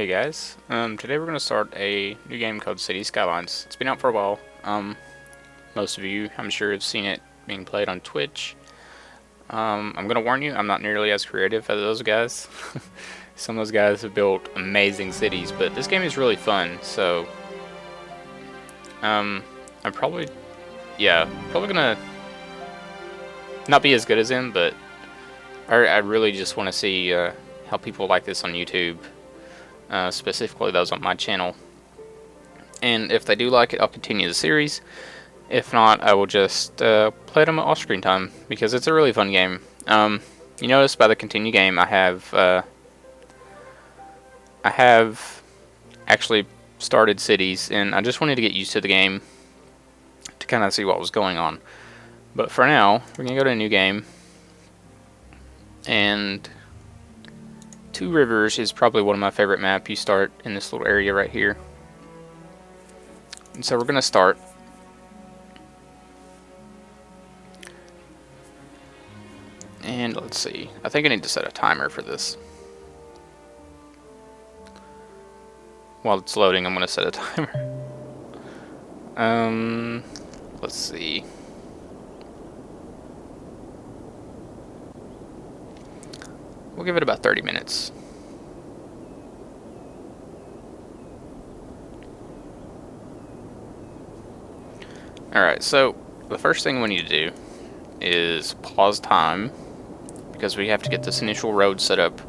Hey guys, today we're going to start a new game called Skylines. It's been out for a while. Most of you, I'm sure, have seen it being played on Twitch. I'm going to warn you, I'm not nearly as creative as those guys. Some of those guys have built amazing cities, but this game is really fun, so I'm probably going to not be as good as him, but I really just want to see how people like this on YouTube. Specifically those on my channel, and if they do like it, I'll continue the series. If not, I will just play them off screen time, because it's a really fun game. You notice by the continue game I have actually started cities, and I just wanted to get used to the game to kind of see what was going on. But for now, we're gonna go to a new game, and Two Rivers is probably one of my favorite maps. You start in this little area right here. And so we're going to start. And let's see. I think I need to set a timer for this. While it's loading, I'm going to set a timer. Let's see. We'll give it about 30 minutes. Alright, so the first thing we need to do is pause time, because we have to get this initial road set up.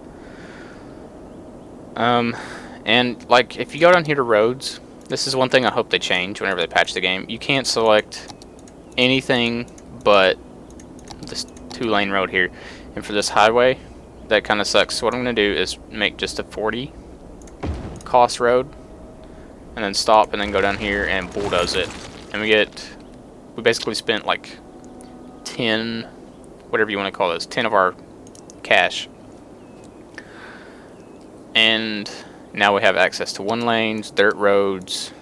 And like, if you go down here to roads, this is one thing I hope they change whenever they patch the game. You can't select anything but this 2-lane road here. And for this highway, that kind of sucks. So what I'm going to do is make just a 40 cost road, and then stop, and then go down here and bulldoze it. And we basically spent like 10, whatever you want to call this, 10 of our cash. And now we have access to 1 lanes, dirt roads,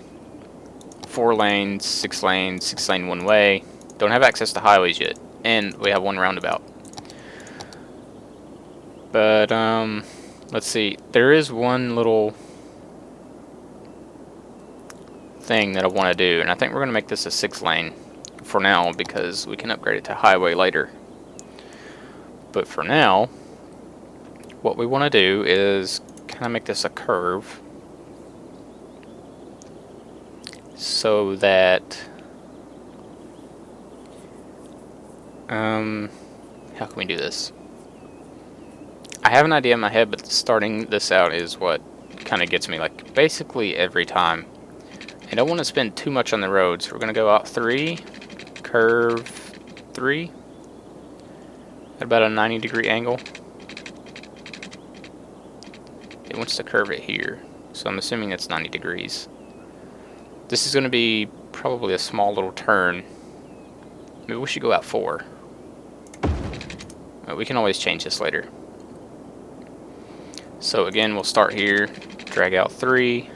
4 lanes, 6 lanes, 6-lane one-way. Don't have access to highways yet, and we have 1 roundabout. But let's see. There is one little thing that I want to do, and I think we're going to make this a 6-lane for now, because we can upgrade it to highway later. But for now, what we want to do is kind of make this a curve, so that how can we do this? I have an idea in my head, but starting this out is what kind of gets me, like, basically every time. I don't want to spend too much on the roads. So we're going to go out 3, curve 3, at about a 90-degree angle. It wants to curve it here, so I'm assuming it's 90 degrees. This is going to be probably a small little turn. Maybe we should go out 4. But we can always change this later. So again, we'll start here, drag out 3,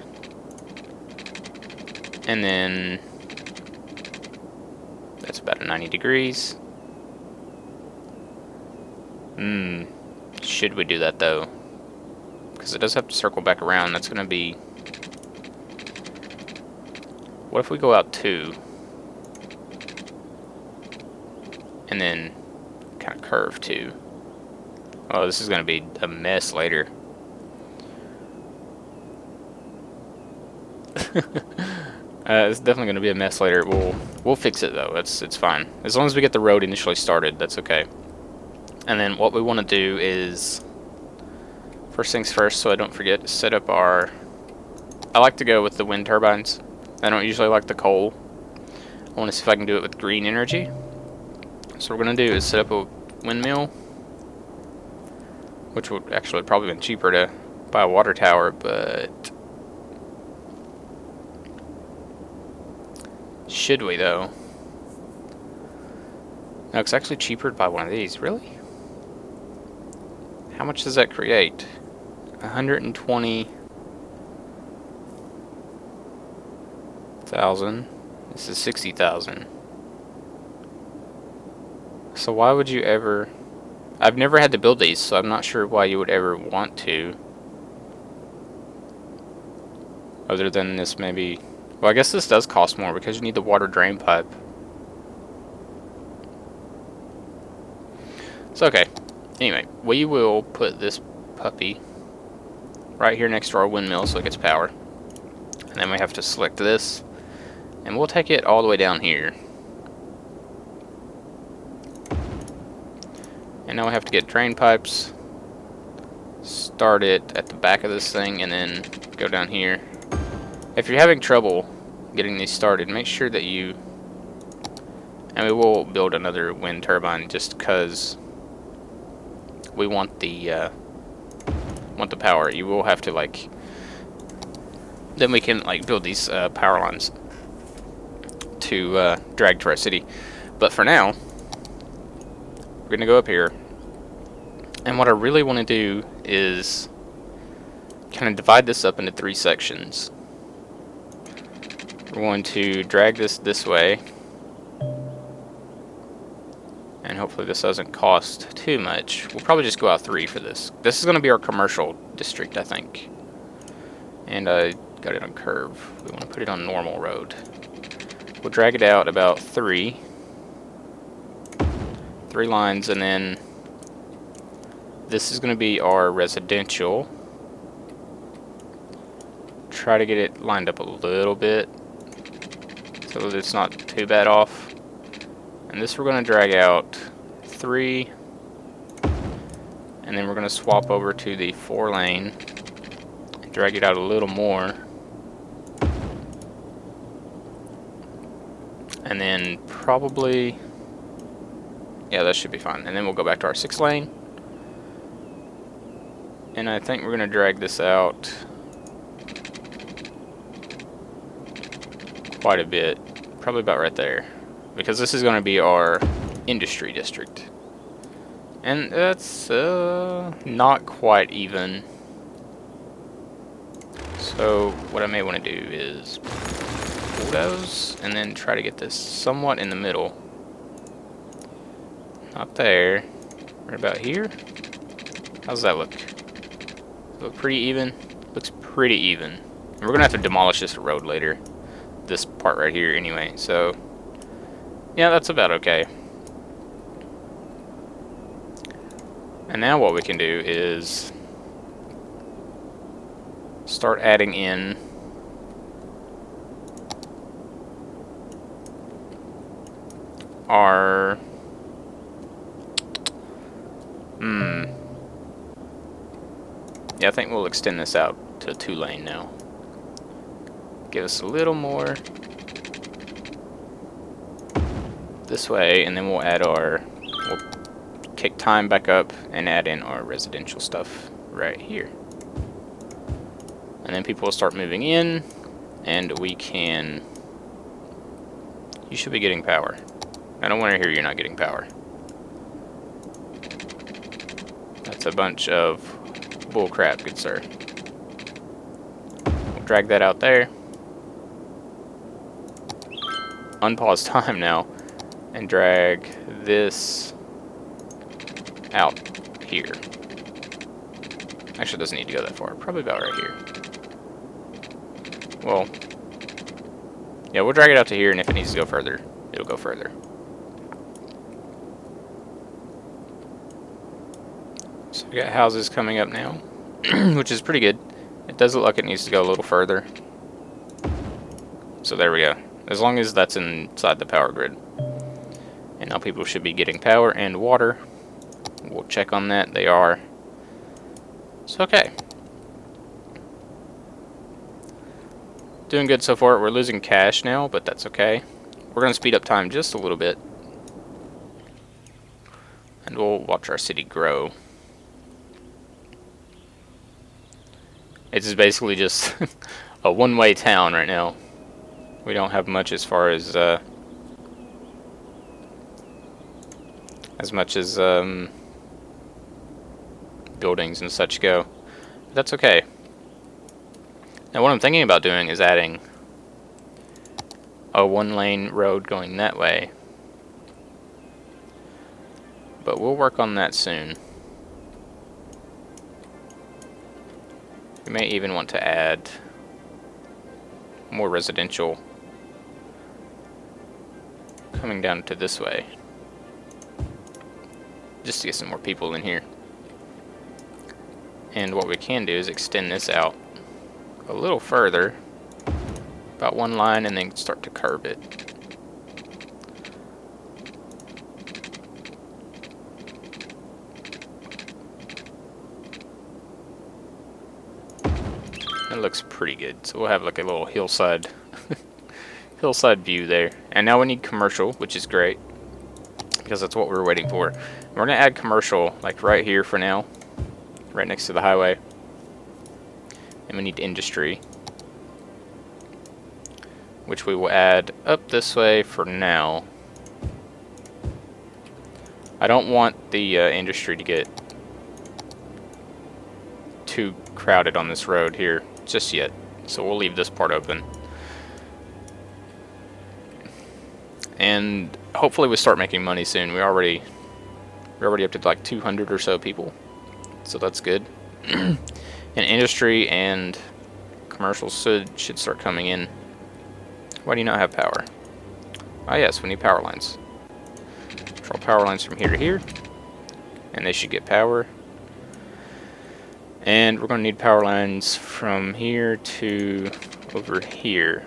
and then that's about a 90 degrees. Should we do that though? Because it does have to circle back around. That's going to be... What if we go out 2? And then kind of curve 2. Oh, this is going to be a mess later. It's definitely going to be a mess later. We'll fix it though. It's fine. As long as we get the road initially started, that's okay. And then what we want to do is, first things first, so I don't forget, set up our... I like to go with the wind turbines. I don't usually like the coal. I want to see if I can do it with green energy. So what we're going to do is set up a windmill, which would actually probably been cheaper to buy a water tower, but should we though? No, it's actually cheaper to buy one of these. Really? How much does that create? 120,000. This is 60,000. So why would you ever... I've never had to build these, so I'm not sure why you would ever want to. Other than this maybe... Well, I guess this does cost more because you need the water drain pipe. It's okay. Anyway, we will put this puppy right here next to our windmill so it gets power. And then we have to select this. And we'll take it all the way down here. And now we have to get drain pipes. Start it at the back of this thing and then go down here. If you're having trouble getting these started, make sure that you... And we will build another wind turbine just because we want the power. You will have to like... Then we can like build these power lines to drag to our city. But for now, we're gonna go up here. And what I really want to do is kind of divide this up into 3 sections. We're going to drag this way. And hopefully this doesn't cost too much. We'll probably just go out 3 for this. This is going to be our commercial district, I think. And I got it on curve. We want to put it on normal road. We'll drag it out about 3 lines, and then this is going to be our residential. Try to get it lined up a little bit so that it's not too bad off. And this we're going to drag out 3, and then we're going to swap over to the 4-lane and drag it out a little more. And then probably, yeah, that should be fine. And then we'll go back to our 6-lane. And I think we're going to drag this out quite a bit. Probably about right there. Because this is going to be our industry district. And that's not quite even. So what I may want to do is pull those and then try to get this somewhat in the middle. Not there. Right about here. How's that look? Look pretty even? Looks pretty even. And we're gonna have to demolish this road later. This part right here anyway, so yeah, that's about okay. And now what we can do is start adding in our yeah, I think we'll extend this out to a 2-lane now. Give us a little more this way, and then we'll add we'll kick time back up and add in our residential stuff right here. And then people will start moving in, and we can... You should be getting power. I don't want to hear you're not getting power. That's a bunch of bull crap, good sir. We'll drag that out there. Unpause time now. And drag this out here. Actually, it doesn't need to go that far. Probably about right here. Well, yeah, we'll drag it out to here, and if it needs to go further, it'll go further. So we got houses coming up now, which is pretty good. It does look like it needs to go a little further. So there we go. As long as that's inside the power grid. And now people should be getting power and water. We'll check on that. They are. It's okay. Doing good so far. We're losing cash now, but that's okay. We're going to speed up time just a little bit. And we'll watch our city grow. It's basically just a one-way town right now. We don't have much as far as buildings and such go. But that's okay. Now what I'm thinking about doing is adding a 1-lane road going that way. But we'll work on that soon. We may even want to add more residential coming down to this way, just to get some more people in here. And what we can do is extend this out a little further, about one line, and then start to curve it. That looks pretty good. So we'll have like a little hillside view there. And now we need commercial, which is great, because that's what we were waiting for. We're gonna add commercial like right here for now, right next to the highway. And we need industry, which we will add up this way for now. I don't want the industry to get too crowded on this road here just yet, so we'll leave this part open. And hopefully we start making money soon. We're already up to like 200 or so people, so that's good. And industry and commercial should start coming in. Why do you not have power? Ah yes, we need power lines. Control power lines from here to here, and they should get power. And we're going to need power lines from here to over here.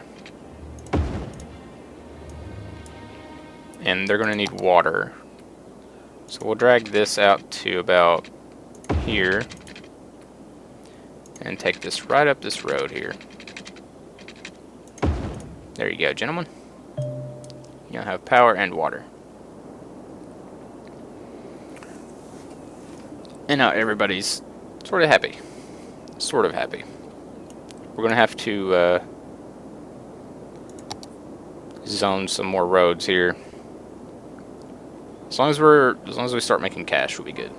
And they're going to need water. So we'll drag this out to about here. And take this right up this road here. There you go, gentlemen. You'll have power and water. And now everybody's sort of happy. Sort of happy. We're going to have to zone some more roads here. As long as we start making cash, we'll be good.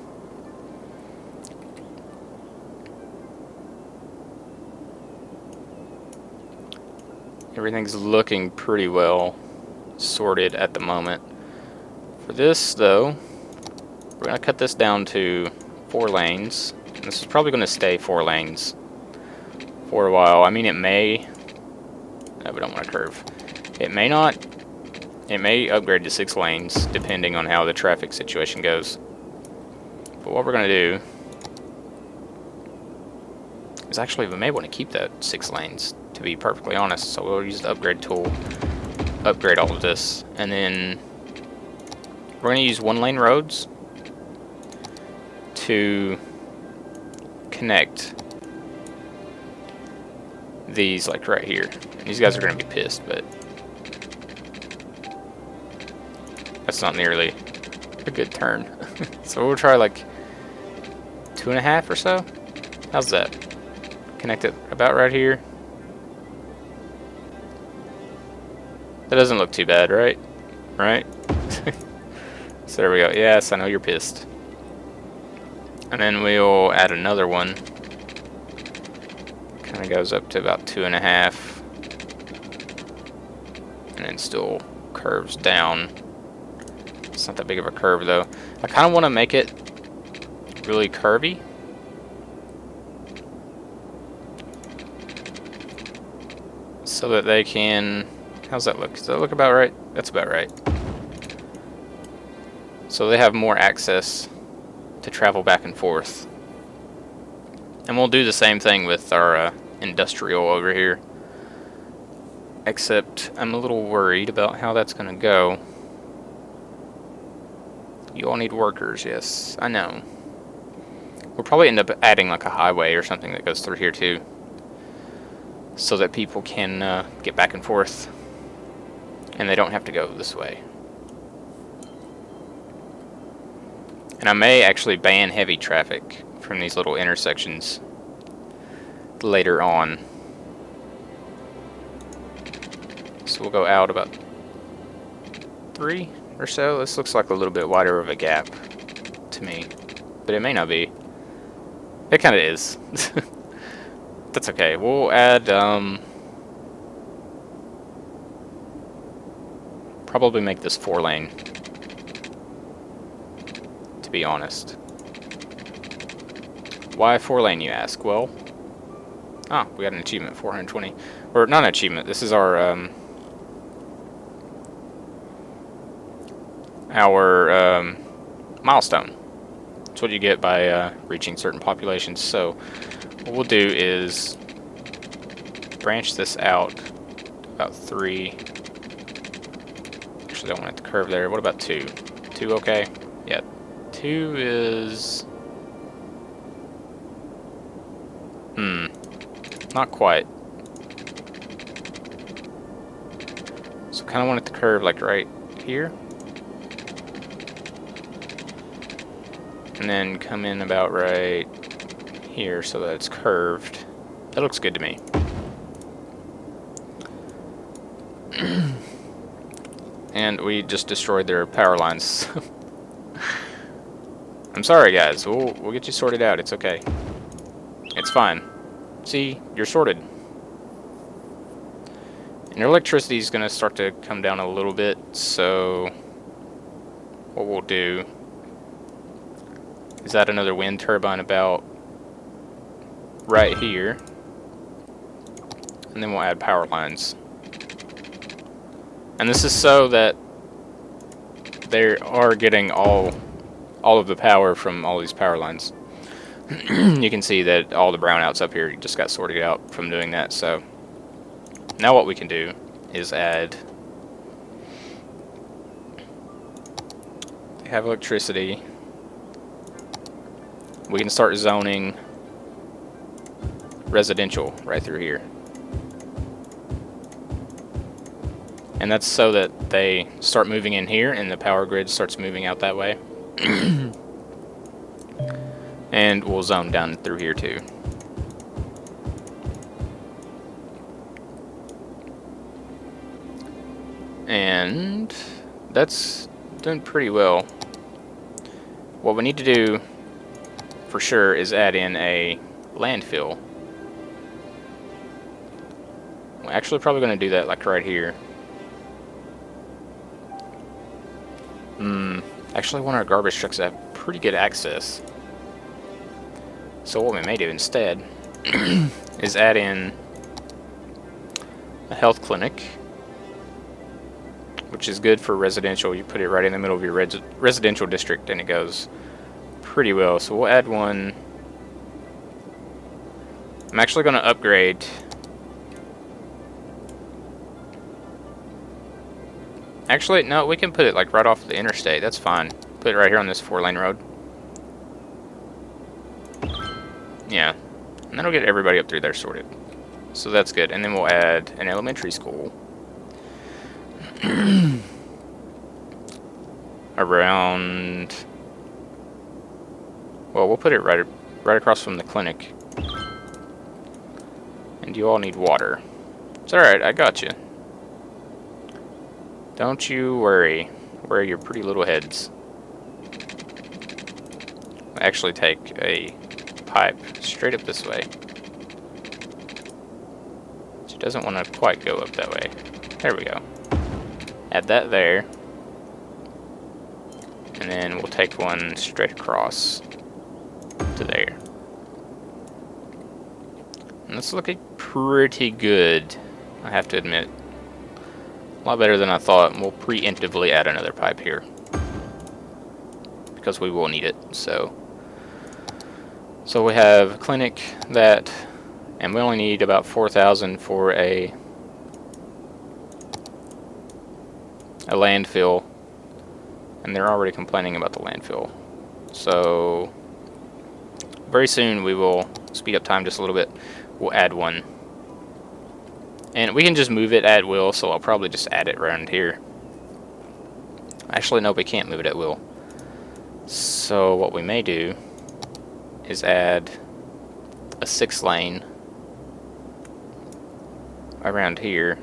Everything's looking pretty well sorted at the moment. For this, though, we're going to cut this down to 4 lanes. And this is probably going to stay 4 lanes for a while. I mean, it may... No, we don't want to curve. It may not. It may upgrade to 6 lanes, depending on how the traffic situation goes. But what we're going to do is actually, we may want to keep that 6 lanes, to be perfectly honest. So we'll use the upgrade tool, upgrade all of this, and then we're going to use 1-lane roads to connect these, like right here. These guys are going to be pissed, but that's not nearly a good turn. So we'll try like 2.5 or so. How's that? Connect it about right here. That doesn't look too bad, right? Right? So there we go. Yes, I know you're pissed. And then we'll add another one. Kind of goes up to about 2.5. And then still curves down. It's not that big of a curve, though. I kind of want to make it really curvy. So that they can... How's that look? Does that look about right? That's about right. So they have more access to travel back and forth. And we'll do the same thing with our industrial over here. Except I'm a little worried about how that's going to go. You all need workers, yes, I know. We'll probably end up adding like a highway or something that goes through here too, so that people can get back and forth, and they don't have to go this way. And I may actually ban heavy traffic from these little intersections later on. So we'll go out about 3 or so. This looks like a little bit wider of a gap to me, but it may not be. It kind of is. That's okay. We'll add probably make this 4-lane, to be honest. Why 4-lane, you ask? Well, we got an achievement, 420. or not an achievement. This is our milestone. That's what you get by reaching certain populations. So what we'll do is branch this out about 3. Actually, I don't want it to curve there. What about 2? 2 okay? Yeah, 2 is... not quite. So kind of want it to curve like right here. And then come in about right here so that it's curved. That looks good to me. And we just destroyed their power lines. I'm sorry, guys. We'll get you sorted out. It's okay. It's fine. See, you're sorted. And your electricity is going to start to come down a little bit, so what we'll do is add another wind turbine about right here, and then we'll add power lines. And this is so that they are getting all of the power from all these power lines. You can see that all the brownouts up here just got sorted out from doing that. So now what we can do is add, they have electricity. We can start zoning residential right through here. And that's so that they start moving in here and the power grid starts moving out that way. And we'll zone down through here too. And that's doing pretty well. What we need to do for sure is add in a landfill. We're actually probably going to do that like right here. Actually, one of our garbage trucks have pretty good access. So what we may do instead is add in a health clinic, which is good for residential. You put it right in the middle of your residential district and it goes pretty well. So we'll add one. I'm actually going to upgrade. Actually, no, we can put it like right off the interstate. That's fine. Put it right here on this 4-lane road. Yeah, and that'll get everybody up through there sorted. So that's good. And then we'll add an elementary school around. Well, we'll put it right across from the clinic. And you all need water. It's all right. I got you. Don't you worry. Worry your pretty little heads. I'll actually take a pipe straight up this way. She doesn't want to quite go up that way. There we go. Add that there. And then we'll take one straight across to there. And that's looking pretty good, I have to admit. A lot better than I thought, and we'll preemptively add another pipe here. Because we will need it, so we have a clinic that, and we only need about 4,000 for a landfill, and they're already complaining about the landfill. So very soon we will speed up time just a little bit. We'll add one. And we can just move it at will, so I'll probably just add it around here. Actually, no, we can't move it at will. So what we may do is add a 6-lane around here.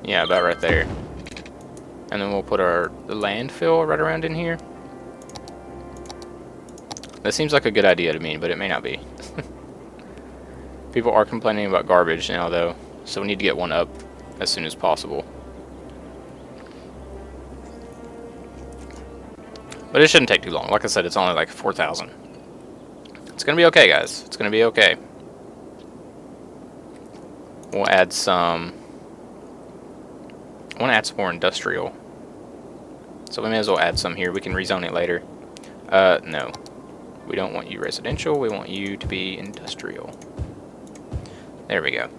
Yeah, about right there. And then we'll put the landfill right around in here. That seems like a good idea to me, but it may not be. People are complaining about garbage now, though, so we need to get one up as soon as possible. But it shouldn't take too long. Like I said, it's only like 4,000. It's gonna be okay, guys. It's gonna be okay. We'll add some... I want to add some more industrial. So we may as well add some here. We can rezone it later. No. We don't want you residential. We want you to be industrial. There we go.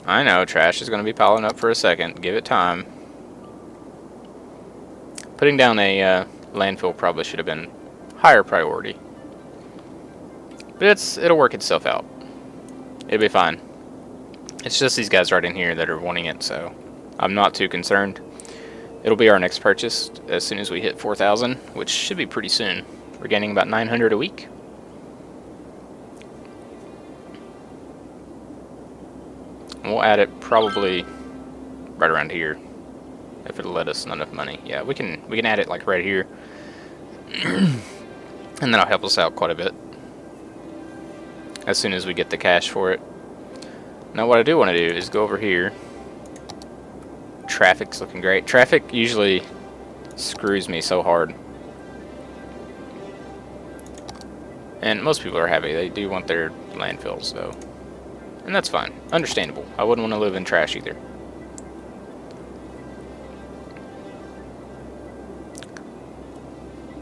I know, trash is going to be piling up for a second. Give it time. Putting down a landfill probably should have been higher priority. But it'll work itself out. It'll be fine. It's just these guys right in here that are wanting it, so I'm not too concerned. It'll be our next purchase as soon as we hit 4,000, which should be pretty soon. We're getting about 900 a week. And we'll add it probably right around here, if it'll let us enough money. Yeah, we can add it like right here, and that'll help us out quite a bit as soon as we get the cash for it. Now what I do want to do is go over here. Traffic's looking great. Traffic usually screws me so hard. And most people are happy. They do want their landfills, though. And that's fine. Understandable. I wouldn't want to live in trash either.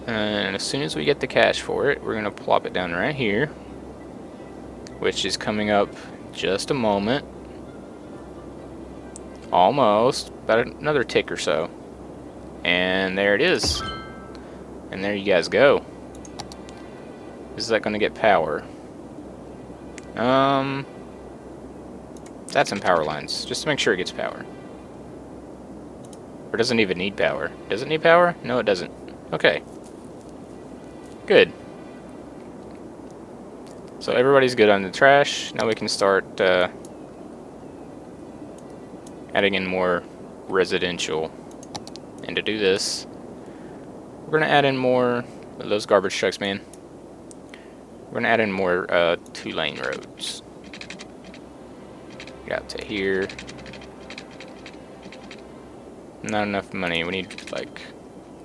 And as soon as we get the cash for it, we're going to plop it down right here, which is coming up just a moment. Almost. About another tick or so. And there it is. And there you guys go. Is that going to get power? That's some power lines, just to make sure it gets power. Or doesn't even need power. Does it need power? No, it doesn't. Okay. Good. So everybody's good on the trash. Now we can start adding in more residential. And to do this, we're going to add in more of those garbage trucks, man. We're going to add in more 2-lane roads. Get out to here. Not enough money. We need like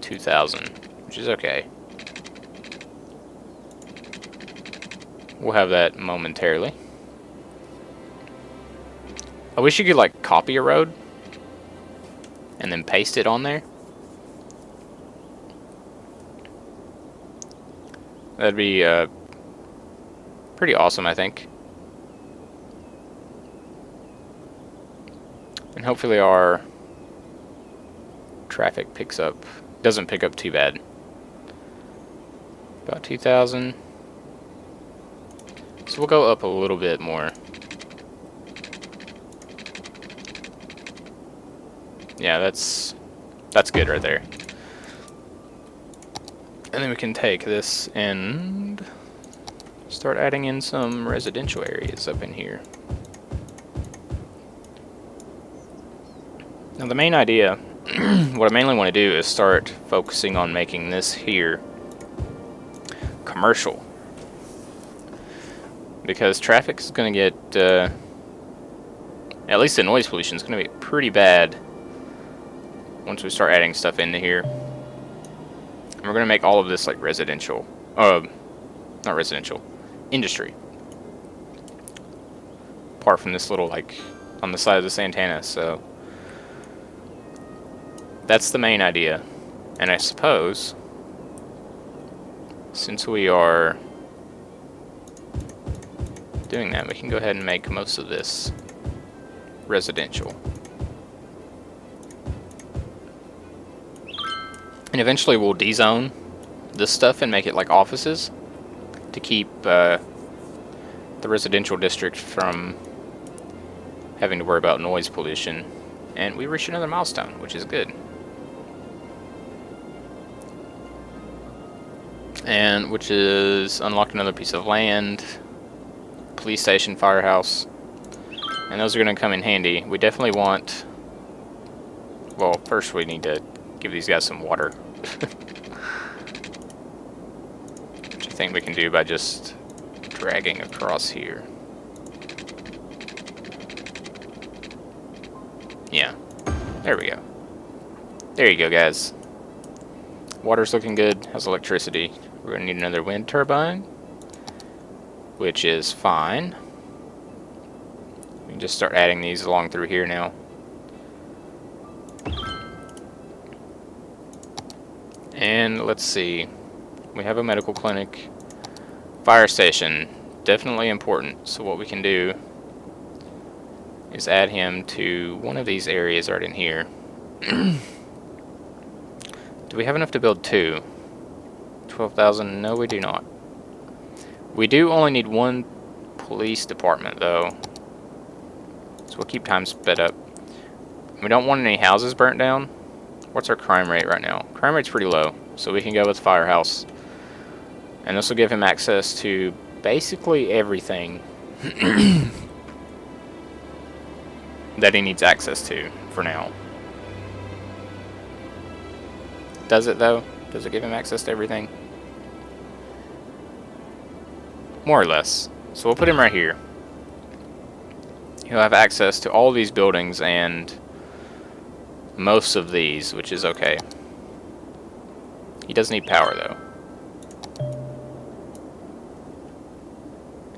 2,000, which is okay. We'll have that momentarily. I wish you could like copy a road and then paste it on there. That'd be pretty awesome, I think. And hopefully our traffic doesn't pick up too bad. About 2,000. So we'll go up a little bit more. Yeah, that's good right there. And then we can take this and start adding in some residential areas up in here. Now the main idea, what I mainly want to do is start focusing on making this here commercial. Because traffic is going to get, at least the noise pollution is going to be pretty bad once we start adding stuff into here. And we're going to make all of this like residential, not residential, industry. Apart from this little like on the side of the Santana, so that's the main idea. And I suppose since we are doing that, we can go ahead and make most of this residential. And eventually we'll dezone this stuff and make it like offices to keep the residential district from having to worry about noise pollution. And we reached another milestone, which is good. And which is unlocked another piece of land, police station, firehouse, and those are going to come in handy. We definitely want, well, first we need to give these guys some water. Which I think we can do by just dragging across here. Yeah, there we go. There you go, guys. Water's looking good. Has electricity. We're going to need another wind turbine, which is fine. We can just start adding these along through here now. And let's see. We have a medical clinic. Fire station. Definitely important. So what we can do is add him to one of these areas right in here. Do we have enough to build 2? 12,000? No, we do not. We do only need 1 police department, though. So we'll keep time sped up. We don't want any houses burnt down. What's our crime rate right now? Crime rate's pretty low, so we can go with Firehouse. And this will give him access to basically everything that he needs access to for now. Does it, though? Does it give him access to everything? More or less. So we'll put him right here. He'll have access to all these buildings and most of these, which is okay. He does need power, though.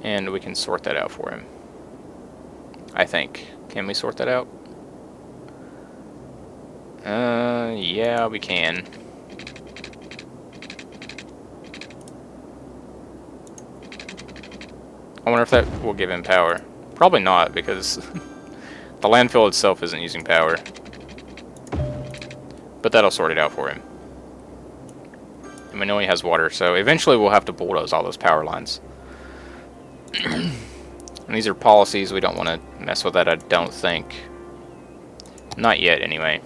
And we can sort that out for him. I think. Can we sort that out? Yeah, we can. I wonder if that will give him power. Probably not, because the landfill itself isn't using power. But that'll sort it out for him. And we know he has water, so eventually we'll have to bulldoze all those power lines. And these are policies, we don't want to mess with that, I don't think. Not yet, anyway.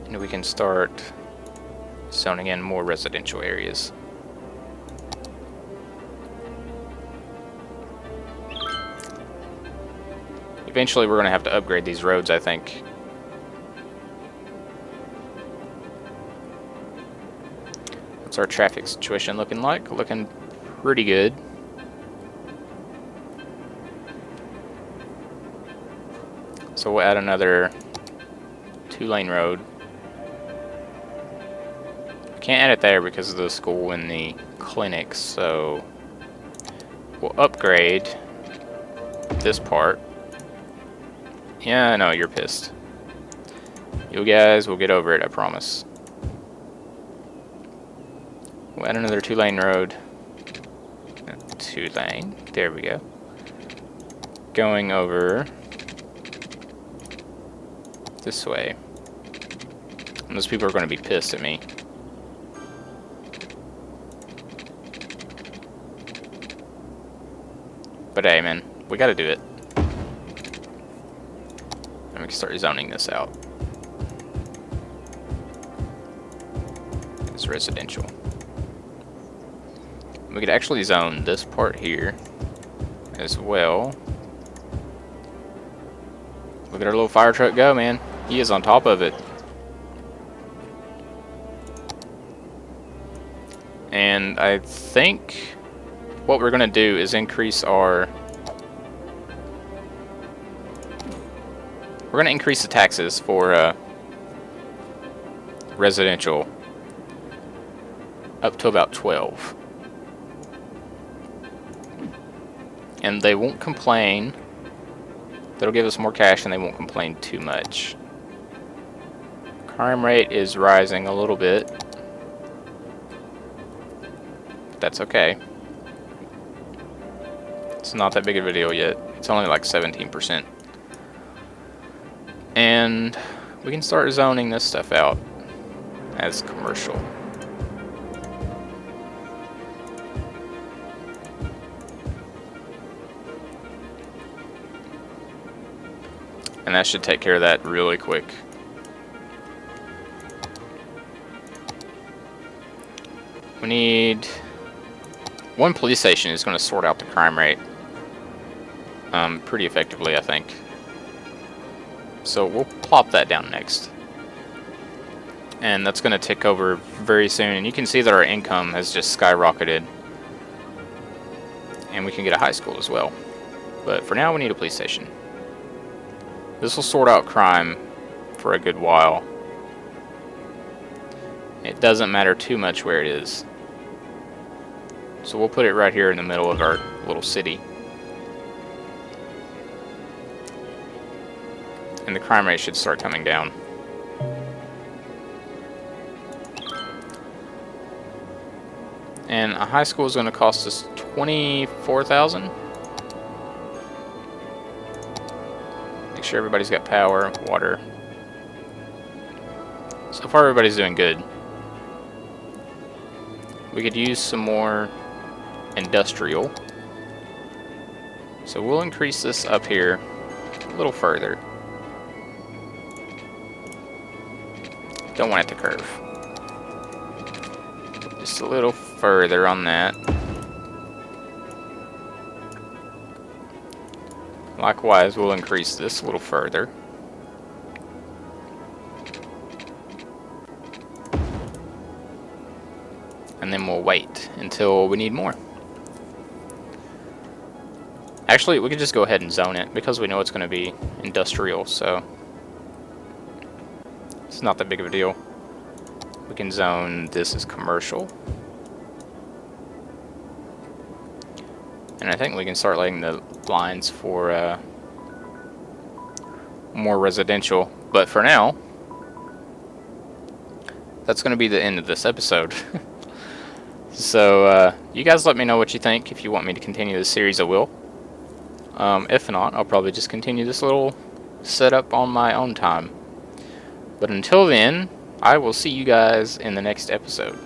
And we can start zoning in more residential areas. Eventually we're going to have to upgrade these roads, I think. What's our traffic situation looking like? Looking pretty good. So we'll add another 2-lane road. Can't add it there because of the school and the clinic, so we'll upgrade this part. Yeah, I know, you're pissed. You guys will get over it, I promise. We'll add another 2-lane road. 2-lane, there we go. Going over this way. And those people are going to be pissed at me. But hey, man, we gotta do it. And we can start zoning this out. It's residential. We could actually zone this part here as well. Look at our little fire truck go, man. He is on top of it. And I think what we're going to do is increase our... We're going to increase the taxes for residential up to about 12. And they won't complain. That'll give us more cash and they won't complain too much. Crime rate is rising a little bit. That's okay. It's not that big of a deal yet. It's only like 17%. And we can start zoning this stuff out as commercial. And that should take care of that really quick. We need... one police station is going to sort out the crime rate pretty effectively, I think. So we'll plop that down next. And that's going to tick over very soon. And you can see that our income has just skyrocketed. And we can get a high school as well. But for now, we need a police station. This will sort out crime for a good while. It doesn't matter too much where it is. So we'll put it right here in the middle of our little city. And the crime rate should start coming down. And a high school is going to cost us $24,000. Make sure everybody's got power, water. So far everybody's doing good. We could use some more industrial. So we'll increase this up here a little further. Don't want it to curve. Just a little further on that. Likewise, we'll increase this a little further. And then we'll wait until we need more. Actually, we could just go ahead and zone it because we know it's going to be industrial, so it's not that big of a deal. We can zone this as commercial. And I think we can start laying the lines for more residential. But for now, that's going to be the end of this episode. So, you guys let me know what you think. If you want me to continue this series, I will. If not, I'll probably just continue this little setup on my own time. But until then, I will see you guys in the next episode.